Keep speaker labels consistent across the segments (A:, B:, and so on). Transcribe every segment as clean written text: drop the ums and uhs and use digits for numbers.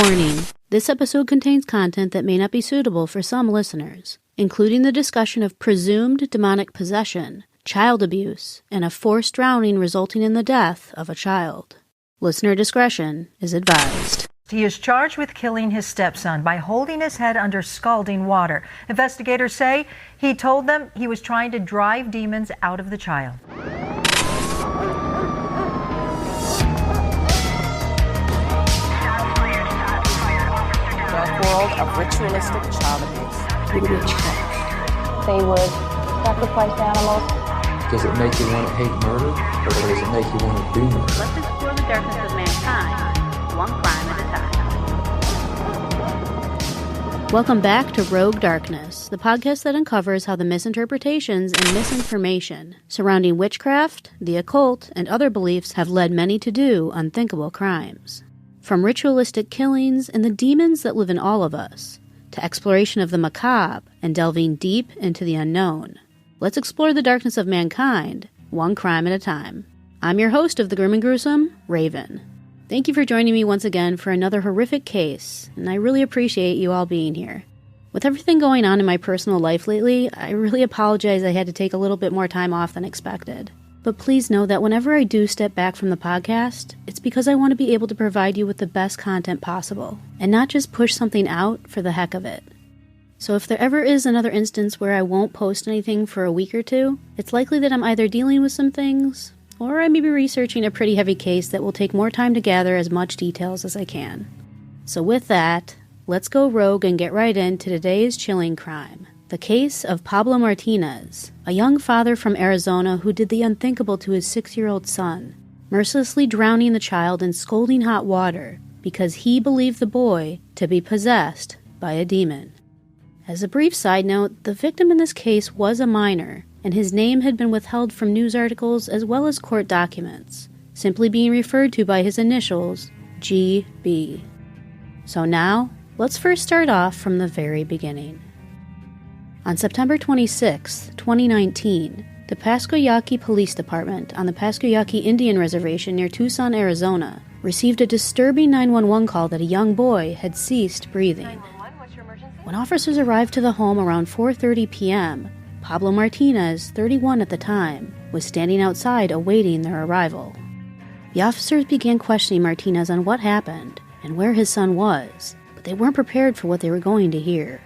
A: Warning, this episode contains content that may not be suitable for some listeners, including the discussion of presumed demonic possession, child abuse, and a forced drowning resulting in the death of a child. Listener discretion is advised.
B: He is charged with killing his stepson by holding his head under scalding water. Investigators say he told them he was trying to drive demons out of the child.
C: Dark world of ritualistic child abuse.
A: Witchcraft.
D: They would sacrifice animals.
E: Does it make you want to hate murder, or does it make you want to do murder?
A: Let's explore the darkness of mankind, one crime at a time. Welcome back to Rogue Darkness, the podcast that uncovers how the misinterpretations and misinformation surrounding witchcraft, the occult, and other beliefs have led many to do unthinkable crimes. From ritualistic killings and the demons that live in all of us, to exploration of the macabre and delving deep into the unknown. Let's explore the darkness of mankind, one crime at a time. I'm your host of The Grim and Gruesome, Raven. Thank you for joining me once again for another horrific case, and I really appreciate you all being here. With everything going on in my personal life lately, I really apologize I had to take a little bit more time off than expected. But please know that whenever I do step back from the podcast, it's because I want to be able to provide you with the best content possible, and not just push something out for the heck of it. So if there ever is another instance where I won't post anything for a week or two, it's likely that I'm either dealing with some things, or I may be researching a pretty heavy case that will take more time to gather as much details as I can. So with that, let's go rogue and get right into today's chilling crime. The case of Pablo Martinez, a young father from Arizona who did the unthinkable to his 6-year-old son, mercilessly drowning the child in scalding hot water because he believed the boy to be possessed by a demon. As a brief side note, the victim in this case was a minor, and his name had been withheld from news articles as well as court documents, simply being referred to by his initials, GB. So now, let's first start off from the very beginning. On September 26, 2019, the Pascoyaqui Police Department on the Pascoyaqui Indian Reservation near Tucson, Arizona, received a disturbing 911 call that a young boy had ceased breathing. When officers arrived to the home around 4:30 p.m., Pablo Martinez, 31 at the time, was standing outside awaiting their arrival. The officers began questioning Martinez on what happened and where his son was, but they weren't prepared for what they were going to hear.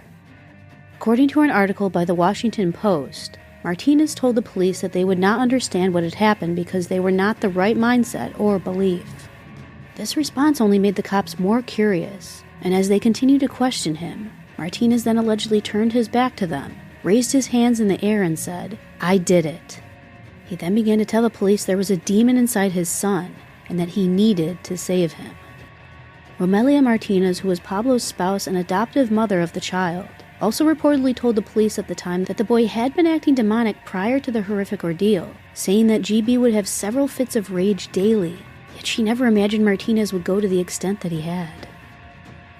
A: According to an article by the Washington Post, Martinez told the police that they would not understand what had happened because they were not the right mindset or belief. This response only made the cops more curious, and as they continued to question him, Martinez then allegedly turned his back to them, raised his hands in the air and said, "I did it." He then began to tell the police there was a demon inside his son and that he needed to save him. Romelia Martinez, who was Pablo's spouse and adoptive mother of the child, also reportedly told the police at the time that the boy had been acting demonic prior to the horrific ordeal, saying that GB would have several fits of rage daily, yet she never imagined Martinez would go to the extent that he had.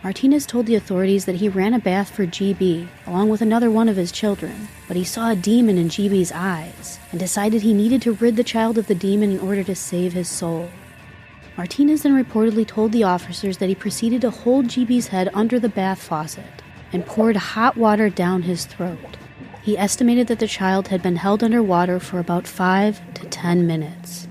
A: Martinez told the authorities that he ran a bath for GB, along with another one of his children, but he saw a demon in GB's eyes, and decided he needed to rid the child of the demon in order to save his soul. Martinez then reportedly told the officers that he proceeded to hold GB's head under the bath faucet, and poured hot water down his throat. He estimated that the child had been held under water for about 5 to 10 minutes.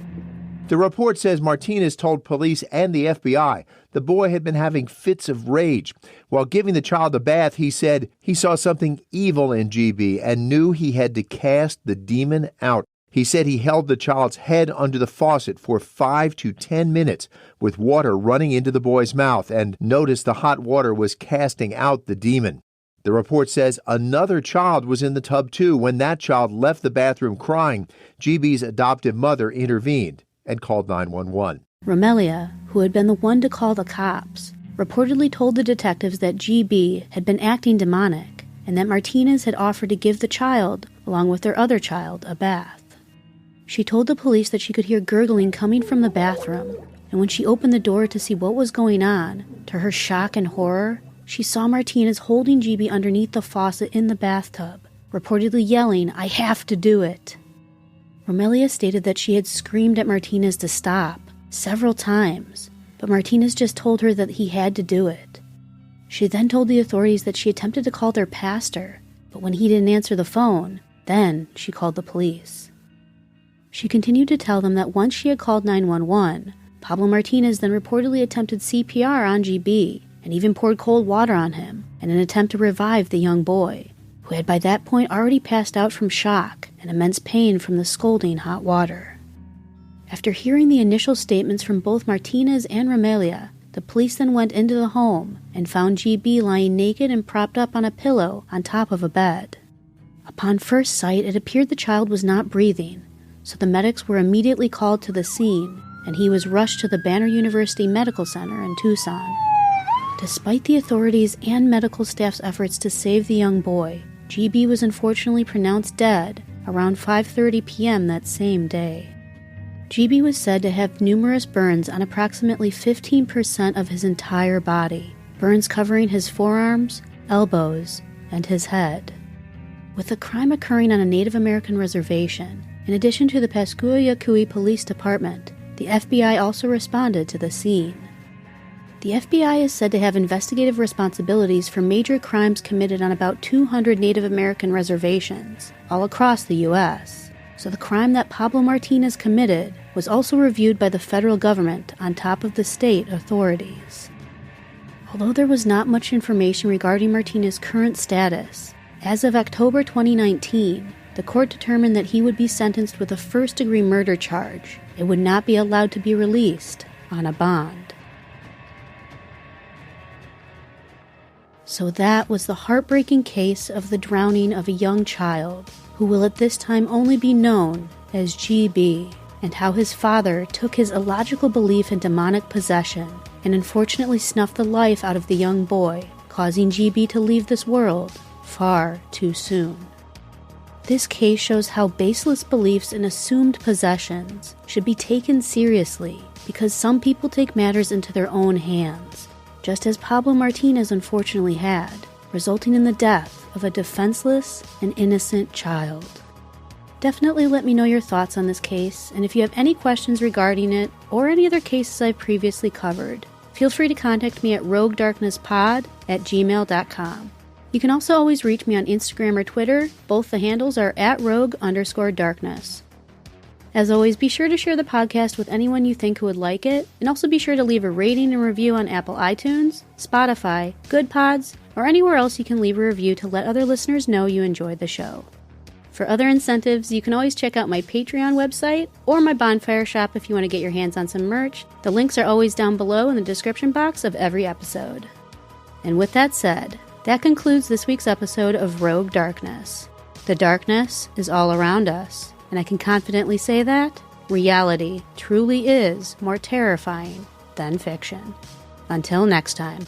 F: The report says Martinez told police and the FBI the boy had been having fits of rage. While giving the child a bath, he said he saw something evil in GB and knew he had to cast the demon out. He said he held the child's head under the faucet for 5 to 10 minutes with water running into the boy's mouth and noticed the hot water was casting out the demon. The report says another child was in the tub too. When that child left the bathroom crying, GB's adoptive mother intervened and called 911.
A: Romelia, who had been the one to call the cops, reportedly told the detectives that GB had been acting demonic and that Martinez had offered to give the child, along with their other child, a bath. She told the police that she could hear gurgling coming from the bathroom, and when she opened the door to see what was going on, to her shock and horror, she saw Martinez holding GB underneath the faucet in the bathtub, reportedly yelling, "I have to do it." Romelia stated that she had screamed at Martinez to stop several times, but Martinez just told her that he had to do it. She then told the authorities that she attempted to call their pastor, but when he didn't answer the phone, then she called the police. She continued to tell them that once she had called 911, Pablo Martinez then reportedly attempted CPR on GB and even poured cold water on him in an attempt to revive the young boy, who had by that point already passed out from shock and immense pain from the scalding hot water. After hearing the initial statements from both Martinez and Romelia, the police then went into the home and found GB lying naked and propped up on a pillow on top of a bed. Upon first sight, it appeared the child was not breathing, so the medics were immediately called to the scene, and he was rushed to the Banner University Medical Center in Tucson. Despite the authorities and medical staff's efforts to save the young boy, GB was unfortunately pronounced dead around 5:30 p.m. that same day. GB was said to have numerous burns on approximately 15% of his entire body, burns covering his forearms, elbows, and his head. With the crime occurring on a Native American reservation, in addition to the Pascagoula Police Department, the FBI also responded to the scene. The FBI is said to have investigative responsibilities for major crimes committed on about 200 Native American reservations all across the U.S., so the crime that Pablo Martinez committed was also reviewed by the federal government on top of the state authorities. Although there was not much information regarding Martinez's current status, as of October 2019, the court determined that he would be sentenced with a first-degree murder charge and would not be allowed to be released on a bond. So that was the heartbreaking case of the drowning of a young child, who will at this time only be known as GB, and how his father took his illogical belief in demonic possession and unfortunately snuffed the life out of the young boy, causing GB to leave this world far too soon. This case shows how baseless beliefs in assumed possessions should be taken seriously, because some people take matters into their own hands, just as Pablo Martinez unfortunately had, resulting in the death of a defenseless and innocent child. Definitely let me know your thoughts on this case, and if you have any questions regarding it or any other cases I've previously covered, feel free to contact me at roguedarknesspod@gmail.com. You can also always reach me on Instagram or Twitter. Both the handles are @rogue_darkness. As always, be sure to share the podcast with anyone you think who would like it, and also be sure to leave a rating and review on Apple iTunes, Spotify, Good Pods, or anywhere else you can leave a review to let other listeners know you enjoyed the show. For other incentives, you can always check out my Patreon website or my Bonfire shop if you want to get your hands on some merch. The links are always down below in the description box of every episode. And with that said, that concludes this week's episode of Rogue Darkness. The darkness is all around us, and I can confidently say that reality truly is more terrifying than fiction. Until next time.